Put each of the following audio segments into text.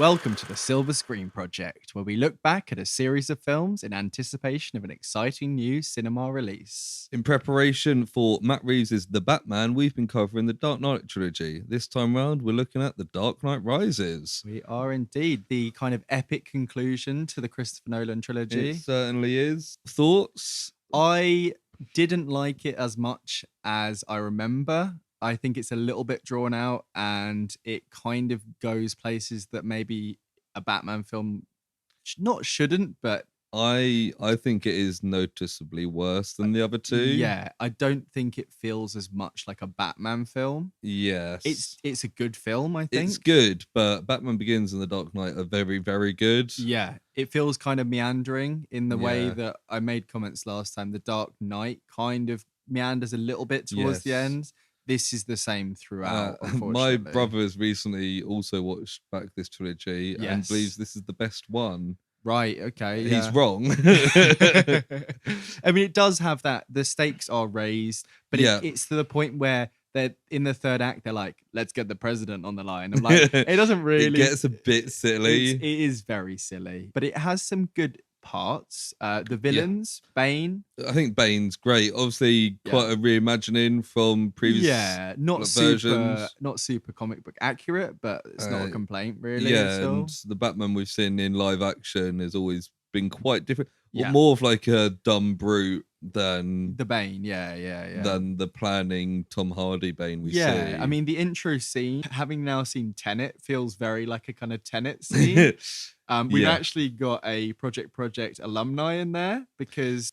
Welcome to the Silver Screen Project, where we look back at a series of films in anticipation of an exciting new cinema release. In preparation for Matt Reeves' The Batman, we've been covering the Dark Knight trilogy. This time round, we're looking at The Dark Knight Rises. We are indeed the kind of epic conclusion to the Christopher Nolan trilogy. It certainly is. Thoughts? I didn't like it as much as I remember. I think it's a little bit drawn out and it kind of goes places that maybe a Batman film shouldn't, but I think it is noticeably worse than the other two. yeah, I don't think it feels as much like a Batman film. Yes. It's a good film, I think. It's good, but Batman Begins and The Dark Knight are very, very good. Yeah, it feels kind of meandering in the way Yeah. that I made comments last time. The Dark Knight kind of meanders a little bit towards the Yes. end. This is the same throughout, My unfortunately. brother has recently also watched back this trilogy and Yes. believes this is the best one. Right, okay. He's yeah. wrong. I mean, it does have that. The stakes are raised, but Yeah. it's to the point where they're in the third act, they're like, let's get the president on the line. I'm like, it doesn't really. It gets a bit silly. It is very silly, but it has some good parts. The villains, Bane. I think Bane's great. Obviously, quite a reimagining from previous. Yeah, not versions. super comic book accurate, but it's not a complaint really. Yeah, at all. and the Batman we've seen in live action has always been quite different. Yeah. More of like a dumb brute than The Bane, yeah. than the planning Tom Hardy Bane we see. I mean, the intro scene, having now seen Tenet, feels very like a kind of Tenet scene. We've actually got a Project alumni in there because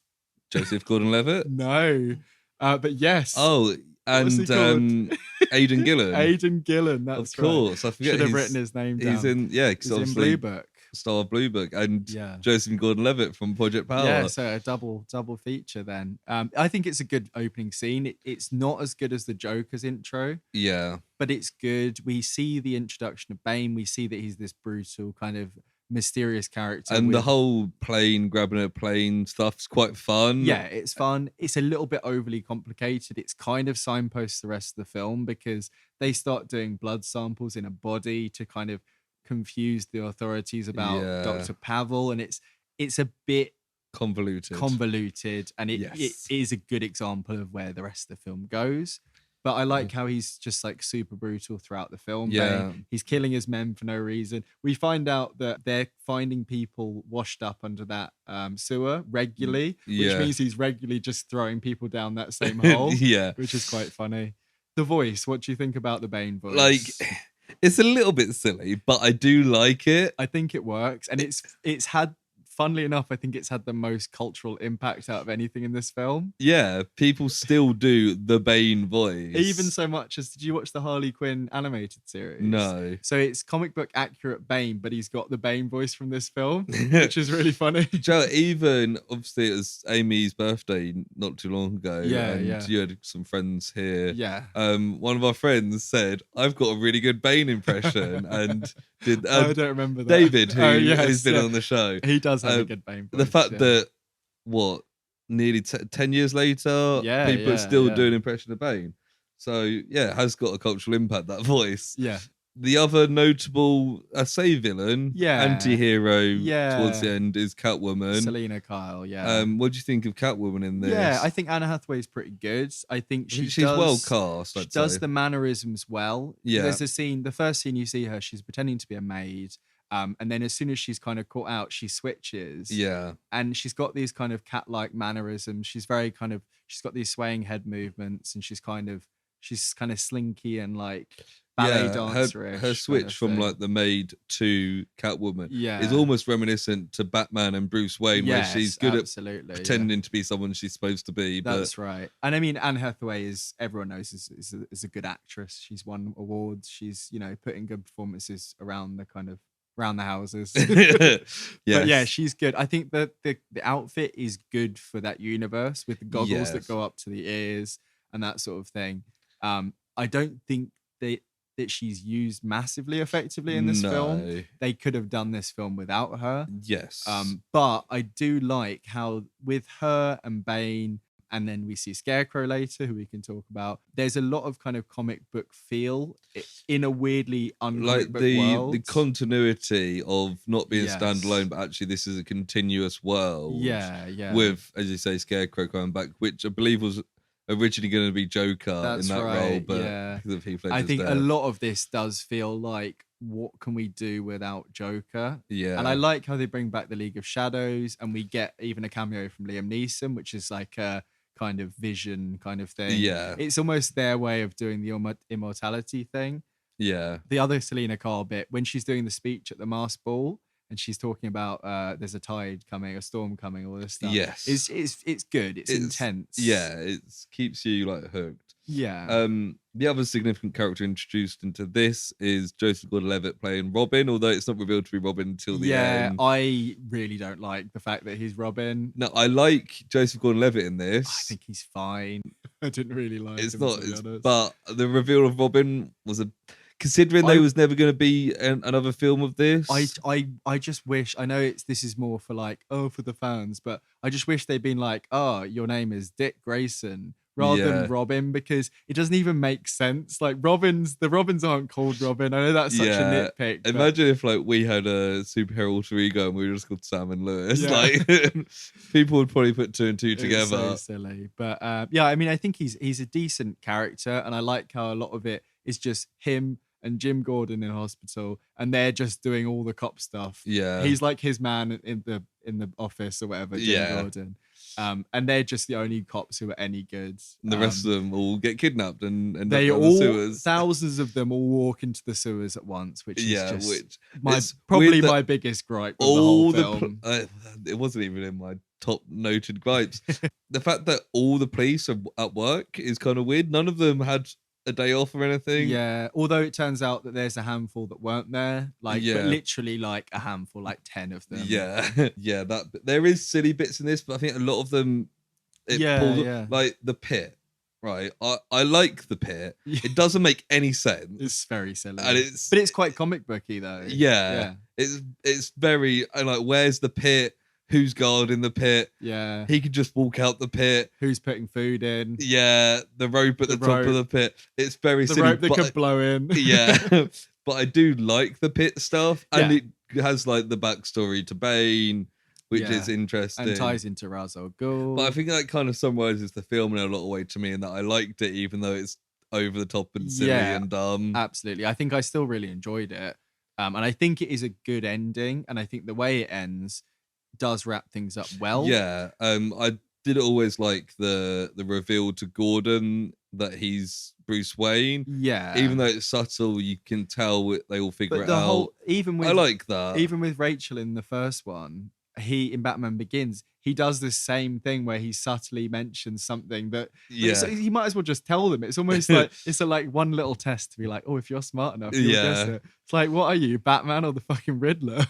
Joseph Gordon-Levitt. no, but yes. Oh, and What's he called? Aidan Gillen. Aidan Gillen, that's of course. right. I forget. Should have written his name down. He's in because He's in obviously Blue Book. Star of Blue Book and Yeah. Joseph Gordon-Levitt from Project Power. Yeah, so a double feature then. I think it's a good opening scene. It's not as good as the Joker's intro, Yeah. but it's good. We see the introduction of Bane. We see that he's this brutal kind of mysterious character. And the whole plane, grabbing a plane stuff's quite fun. Yeah, it's fun. It's a little bit overly complicated. It's kind of signposts the rest of the film because they start doing blood samples in a body to kind of confuse the authorities about Dr. Pavel, and it's a bit convoluted, and it is a good example of where the rest of the film goes. But I like how he's just like super brutal throughout the film. Yeah. He's killing his men for no reason. We find out that they're finding people washed up under that sewer regularly, which means he's regularly just throwing people down that same hole. Yeah. Which is quite funny. The voice, what do you think about the Bane voice? Like, it's a little bit silly, but I do like it. I think it works. And it's had, funnily enough, I think it's had the most cultural impact out of anything in this film. Yeah, people still do the Bane voice. Even so much as, did you watch the Harley Quinn animated series? No. So it's comic book accurate Bane, but he's got the Bane voice from this film, which is really funny. Joe, even obviously it was Amy's birthday not too long ago. And you had some friends here. Yeah. One of our friends said, I've got a really good Bane impression. And did I don't remember that. David, who's been on the show. He does have a good Bane voice. The fact that, nearly 10 years later, people are still doing impression of Bane. So, yeah, it has got a cultural impact, that voice. Yeah. The other notable, villain, anti-hero towards the end is Catwoman. Selena Kyle, what do you think of Catwoman in this? Yeah, I think Anna Hathaway's pretty good. I think she's well cast. She does the mannerisms well. Yeah. There's a scene, the first scene you see her, she's pretending to be a maid. And then as soon as she's kind of caught out, she switches. Yeah. And she's got these kind of cat-like mannerisms. She's very kind of, she's got these swaying head movements and she's kind of slinky and like ballet dancer-ish. Her switch from like the maid to Catwoman is almost reminiscent to Batman and Bruce Wayne, where she's good at pretending to be someone she's supposed to be. That's right. And I mean, Anne Hathaway is, everyone knows, is a good actress. She's won awards. She's, putting good performances around the houses. But yeah, she's good. I think that the outfit is good for that universe with the goggles that go up to the ears and that sort of thing. I don't think that she's used massively effectively in this film. They could have done this film without her. Yes. But I do like how with her and Bane, And then we see Scarecrow later, who we can talk about. There's a lot of kind of comic book feel in a weirdly un-comic book world. The continuity of not being standalone, but actually this is a continuous world. Yeah. With, as you say, Scarecrow coming back, which I believe was originally going to be Joker in that role, but because of Heath Ledger's I think death. a lot of this does feel like, what can we do without Joker? Yeah. And I like how they bring back the League of Shadows, and we get even a cameo from Liam Neeson, which is like a kind of vision kind of thing. Yeah. It's almost their way of doing the immortality thing. Yeah. The other Selena Kyle bit, when she's doing the speech at the masked ball, and she's talking about there's a tide coming, a storm coming, all this stuff. Yes. It's good. It's intense. Yeah, it keeps you like hooked. Yeah. The other significant character introduced into this is Joseph Gordon-Levitt playing Robin, although it's not revealed to be Robin until the end. Yeah, I really don't like the fact that he's Robin. No, I like Joseph Gordon-Levitt in this. I think he's fine. I didn't really like him, to be honest. But the reveal of Robin was considering there was never going to be another film of this. I just wish, I know this is more for like, for the fans, but I just wish they'd been like, your name is Dick Grayson rather than Robin, because it doesn't even make sense. Like the Robins aren't called Robin. I know that's such a nitpick. Imagine if like we had a superhero alter ego and we were just called Sam and Lewis. Yeah. Like people would probably put 2 and 2 together. It's so silly. But I mean, I think he's a decent character, and I like how a lot of it is just him and Jim Gordon in hospital, and they're just doing all the cop stuff. Yeah, he's like his man in the office or whatever. Jim Gordon, and they're just the only cops who are any good. And the rest of them all get kidnapped and end they up in all the sewers. Thousands of them all walk into the sewers at once, which is just it's probably my biggest gripe with the whole film. It wasn't even in my top noted gripes. The fact that all the police are at work is kind of weird. None of them had a day off or anything. Yeah, although it turns out that there's a handful that weren't there, but literally like a handful, like 10 of them. Yeah, that there is silly bits in this, but I think a lot of them like the pit. Right, I like the pit. It doesn't make any sense. It's very silly, and but it's quite comic booky though. Yeah. It's very like, where's the pit? Who's guarding the pit? Yeah. He could just walk out the pit. Who's putting food in? Yeah. The rope at the top of the pit. It's very silly. The rope that could blow in. Yeah. But I do like the pit stuff. And it has like the backstory to Bane, which is interesting. And ties into Ra's al Ghul. But I think that kind of summarizes the film in a lot of way to me, in that I liked it even though it's over the top and silly and dumb. Absolutely. I think I still really enjoyed it. And I think it is a good ending. And I think the way it ends does wrap things up well. Yeah. I did always like the reveal to Gordon that he's Bruce Wayne. Yeah. Even though it's subtle, you can tell they all figure it out. I like that. Even with Rachel in the first one, in Batman Begins, he does the same thing where he subtly mentions something that he might as well just tell them. It's almost like it's like one little test to be like, if you're smart enough, you'll guess it. It's like, what are you, Batman or the fucking Riddler?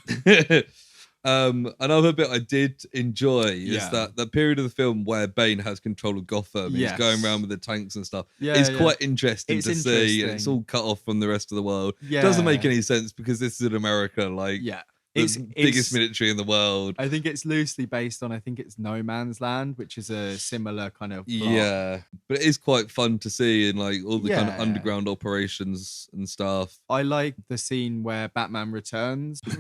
Another bit I did enjoy is that the period of the film where Bane has control of Gotham, he's going around with the tanks and stuff. It's quite interesting to see, and it's all cut off from the rest of the world. It doesn't make any sense because this is in America, like the biggest military in the world. I think it's loosely based on, it's No Man's Land, which is a similar kind of plot. Yeah, but it is quite fun to see in like all the kind of underground operations and stuff. I like the scene where Batman returns for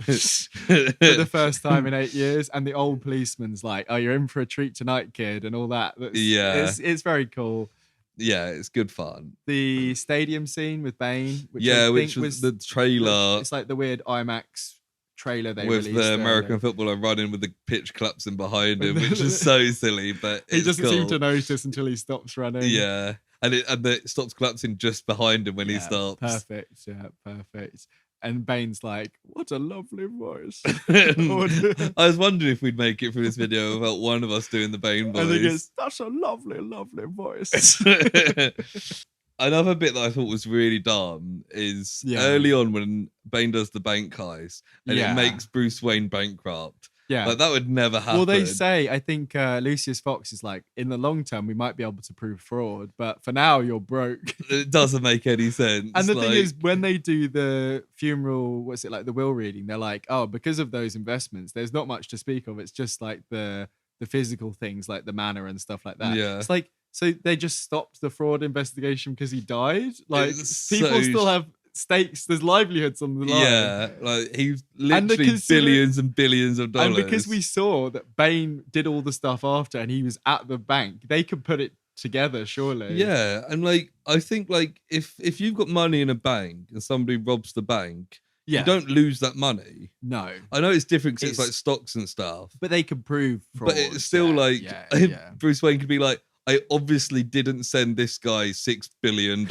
the first time in 8 years, and the old policeman's like, you're in for a treat tonight, kid, and all that. It's very cool. Yeah, it's good fun. The stadium scene with Bane, which was the trailer. It's like the weird IMAX trailer they with released the American footballer running with the pitch collapsing behind him, which is so silly, but he doesn't seem to notice until he stops running. Yeah, and it stops collapsing just behind him when he stops. Perfect. And Bane's like, what a lovely voice. I was wondering if we'd make it through this video without one of us doing the Bane voice. I think it's, that's a lovely, lovely voice. Another bit that I thought was really dumb is early on when Bane does the bank heist and it makes Bruce Wayne bankrupt. Yeah. Like, that would never happen. Well, they say, I think Lucius Fox is like, in the long term, we might be able to prove fraud, but for now, you're broke. It doesn't make any sense. And the thing is, when they do the funeral, the will reading, they're like, because of those investments, there's not much to speak of. It's just like the the physical things like the manor and stuff like that. Yeah. It's like, so they just stopped the fraud investigation because he died? Like, It's people still have stakes, there's livelihoods on the line. Yeah, like he's literally billions and billions of dollars. And because we saw that Bane did all the stuff after and he was at the bank, they could put it together, surely. Yeah, and like I think like if you've got money in a bank and somebody robs the bank, you don't lose that money. No. I know it's different because it's like stocks and stuff. But they could prove fraud. But it's still Bruce Wayne could be like, I obviously didn't send this guy $6 billion.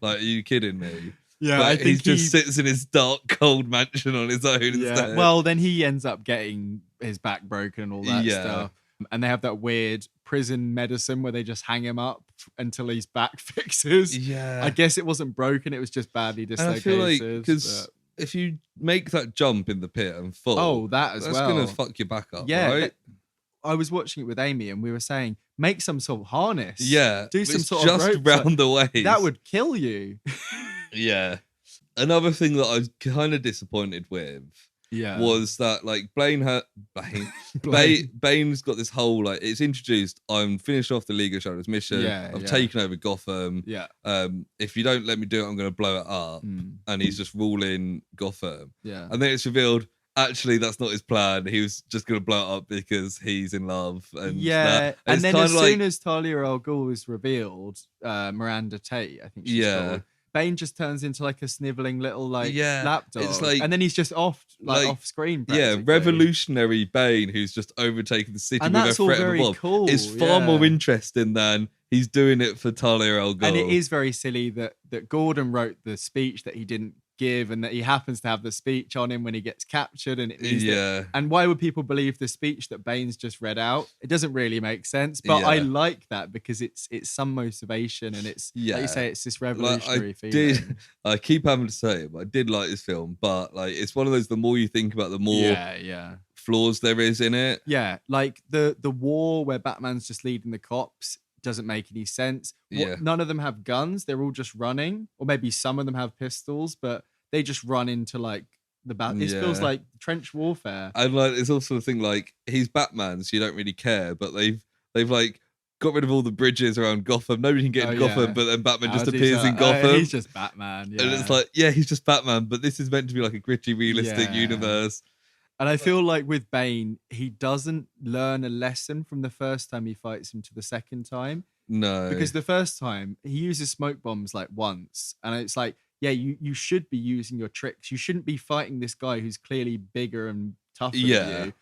Like, are you kidding me? Yeah, like, I think he just sits in his dark, cold mansion on his own instead. Well, then he ends up getting his back broken and all that stuff. And they have that weird prison medicine where they just hang him up until his back fixes. Yeah. I guess it wasn't broken, it was just badly dislocated. And I feel like, because if you make that jump in the pit and fall, that's going to fuck your back up, right? I was watching it with Amy and we were saying, make some sort of harness. Yeah. Do some sort of rope. Just round the waist. That would kill you. Yeah. Another thing that I was kind of disappointed with was that like Bane's got this whole like it's introduced. I'm finished off the League of Shadows mission. I've taken over Gotham. If you don't let me do it, I'm going to blow it up. And he's just ruling Gotham. And then it's revealed actually that's not his plan. He was just going to blow it up because he's in love. And and then as soon as Talia al Ghul is revealed, Miranda Tate, I think she's called. Bane just turns into like a sniveling little lapdog. It's like, and then he's just off screen. Yeah, revolutionary Bane who's just overtaken the city with a threat of a bomb. Cool. It's far more interesting than he's doing it for Talia al Ghul. And it is very silly that Gordon wrote the speech that he didn't give and that he happens to have the speech on him when he gets captured and it means and why would people believe the speech that Bane's just read out? It doesn't really make sense, but I like that because it's some motivation and it's like you say, it's this revolutionary feeling. I keep having to say it, but I did like this film, but like it's one of those, the more you think about, the more flaws there is in it. Like the war where Batman's just leading the cops doesn't make any sense. None of them have guns, they're all just running, or maybe some of them have pistols, but they just run into like the battle. It feels like trench warfare. And like it's also the thing, like he's Batman, so you don't really care, but they've like got rid of all the bridges around Gotham. Nobody can get in Gotham, but then Batman just appears in Gotham. He's just Batman. And it's like, he's just Batman, but this is meant to be like a gritty, realistic universe. And I feel like with Bane, he doesn't learn a lesson from the first time he fights him to the second time. No. Because the first time he uses smoke bombs like once, and it's like, you should be using your tricks. You shouldn't be fighting this guy who's clearly bigger and tougher than you.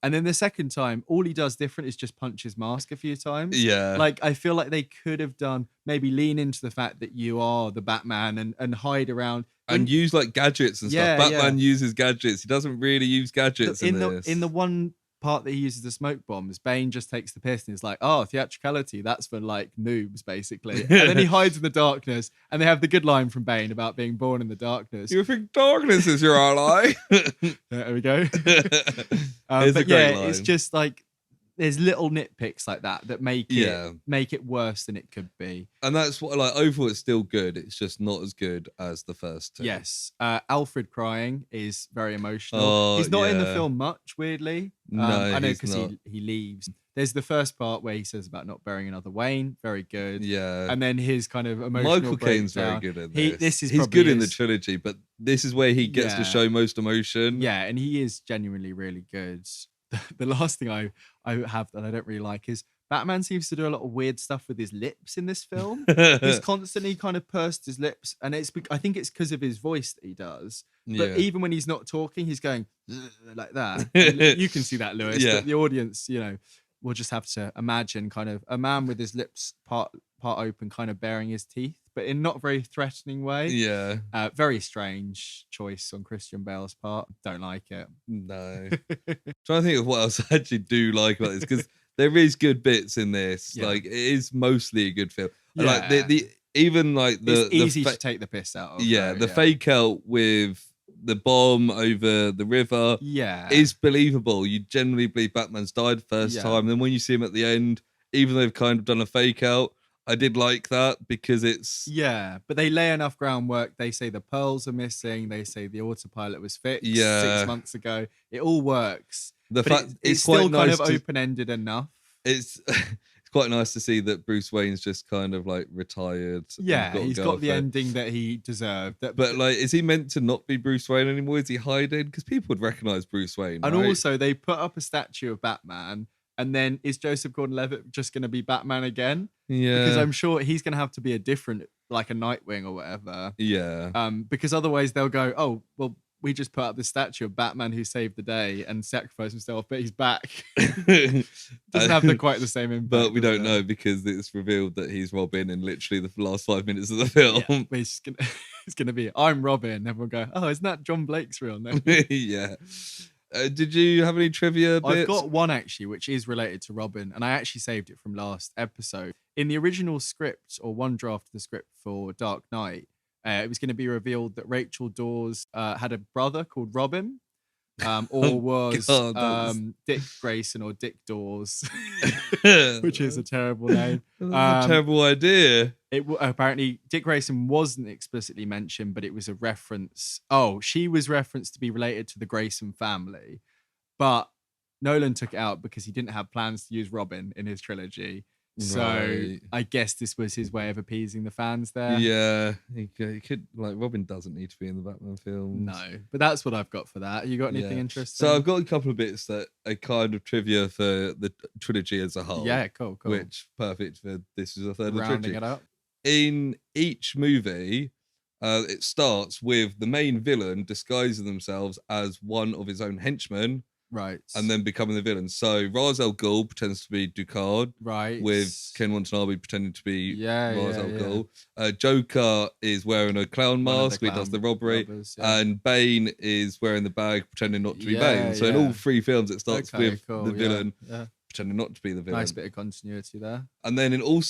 And then the second time, all he does different is just punch his mask a few times. Like, I feel like they could have done, maybe lean into the fact that you are the Batman and hide around. And use like gadgets and stuff. Batman uses gadgets. He doesn't really use gadgets in this. In the one part that he uses the smoke bombs, Bane just takes the piss and is like, oh, theatricality, that's for like noobs, basically. And then he hides in the darkness, and they have the good line from Bane about being born in the darkness. You think darkness is your ally? There we go. It's a great line. It's just like there's little nitpicks like that make it worse than it could be. And that's what, like, overall it's still good. It's just not as good as the first two. Yes. Alfred crying is very emotional. He's not in the film much, weirdly. No, I know because he leaves. There's the first part where he says about not burying another Wayne. Very good. Yeah. And then his kind of emotional Michael Caine's very good in this. He's good in the trilogy, but this is where he gets to show most emotion. Yeah, and he is genuinely really good. The last thing I have that I don't really like is Batman seems to do a lot of weird stuff with his lips in this film. He's constantly kind of pursed his lips, and I think it's because of his voice that he does. But even when he's not talking, he's going like that. You can see that, Lewis. But the audience, will just have to imagine kind of a man with his lips part open, kind of baring his teeth, but in not a very threatening way. Yeah. Very strange choice on Christian Bale's part. Don't like it. No. Trying to think of what else I actually do like about this, because there is good bits in this. Like, it is mostly a good film. Like it's easy to take the piss out of. The fake out with the bomb over the river is believable. You generally believe Batman's died first time. Then when you see him at the end, even though they've kind of done a fake out, I did like that because it's... Yeah, but they lay enough groundwork. They say the pearls are missing. They say the autopilot was fixed 6 months ago. It all works. It's still kind of open-ended enough. It's quite nice to see that Bruce Wayne's just kind of like retired. Yeah, he's got the ending that he deserved. But like, is he meant to not be Bruce Wayne anymore? Is he hiding? Because people would recognize Bruce Wayne. And right? Also, they put up a statue of Batman. And then is Joseph Gordon-Levitt just going to be Batman again? Yeah. Because I'm sure he's going to have to be a different, like a Nightwing or whatever. Yeah. Because otherwise they'll go, oh, well, we just put up the statue of Batman who saved the day and sacrificed himself, but he's back. Doesn't have quite the same impact. But we don't know because it's revealed that he's Robin in literally the last 5 minutes of the film. Yeah, but it's going to be, I'm Robin. Everyone go, oh, isn't that John Blake's real name? Yeah. Did you have any trivia bits? I've got one actually, which is related to Robin, and I actually saved it from last episode. In the original script, or one draft of the script for Dark Knight, it was going to be revealed that Rachel Dawes had a brother called Robin, or was Dick Grayson or Dick Dawes, which is a terrible name. That's a terrible idea. Apparently, Dick Grayson wasn't explicitly mentioned, but it was a reference. Oh, she was referenced to be related to the Grayson family, but Nolan took it out because he didn't have plans to use Robin in his trilogy. So I guess this was his way of appeasing the fans there. Yeah, he could, like, Robin doesn't need to be in the Batman films. No, but that's what I've got for that. You got anything interesting? So I've got a couple of bits that are kind of trivia for the trilogy as a whole. Yeah, cool. Which perfect for this is a third of the trilogy. Rounding it up. In each movie, it starts with the main villain disguising themselves as one of his own henchmen. Right. And then becoming the villain. So Ra's al Ghul pretends to be Ducard. Right. With Ken Watanabe pretending to be Ra's al Ghul. Yeah. Joker is wearing a clown mask. He does the robbery. And Bane is wearing the bag pretending not to be Bane. So in all three films, it starts with the villain pretending not to be the villain. Nice bit of continuity there. And then in all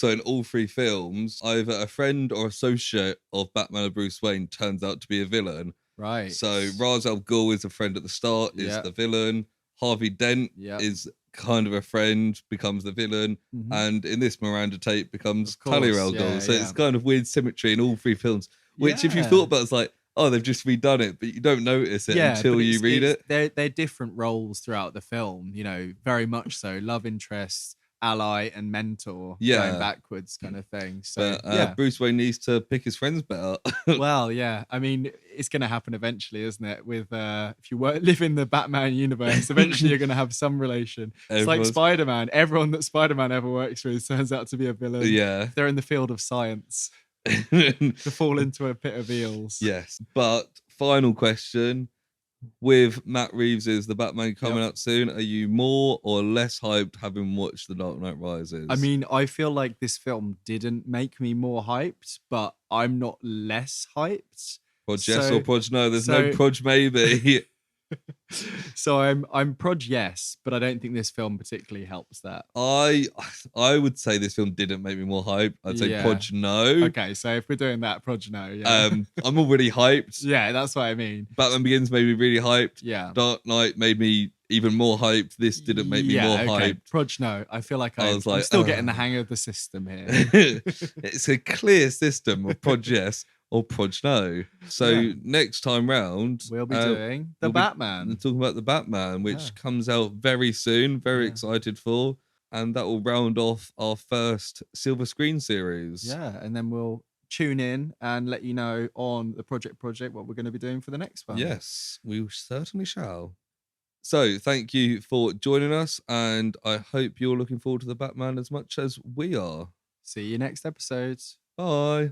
three films, either a friend or associate of Batman or Bruce Wayne turns out to be a villain. Right. So Ra's al Ghul is a friend at the start, is the villain. Harvey Dent is kind of a friend, becomes the villain. Mm-hmm. And in this, Miranda Tate becomes Talia al Ghul. So it's kind of weird symmetry in all three films, which if you thought about, it's like, oh, they've just redone it, but you don't notice it until you read it. They're different roles throughout the film, you know, very much so. Love interest, ally, and mentor going backwards kind of thing. So Bruce Wayne needs to pick his friends better. Well, yeah. I mean, it's going to happen eventually, isn't it? With if you live in the Batman universe, eventually you're going to have some relation. It's like Spider-Man. Everyone that Spider-Man ever works with turns out to be a villain. Yeah. They're in the field of science. To fall into a pit of eels. Yes. But final question. With Matt Reeves' The Batman coming up soon, are you more or less hyped having watched The Dark Knight Rises? I mean, I feel like this film didn't make me more hyped, but I'm not less hyped. Proj yes or proj no? There's no proj maybe. So I'm proj yes, but I don't think this film particularly helps that. I would say this film didn't make me more hyped. I'd say proj no. Okay, so if we're doing that, proj no. I'm already hyped. Yeah, that's what I mean. Batman Begins made me really hyped. Yeah. Dark Knight made me even more hyped. This didn't make me more hyped. Proj no. I feel like I'm still getting the hang of the system here. It's a clear system of proj yes or proj no. So next time round, we'll be doing the Batman. We're talking about the Batman, which comes out very soon. Very excited for. And that will round off our first silver screen series. Yeah, and then we'll tune in and let you know on the project what we're going to be doing for the next one. Yes, we certainly shall. So thank you for joining us, and I hope you're looking forward to the Batman as much as we are. See you next episode. Bye.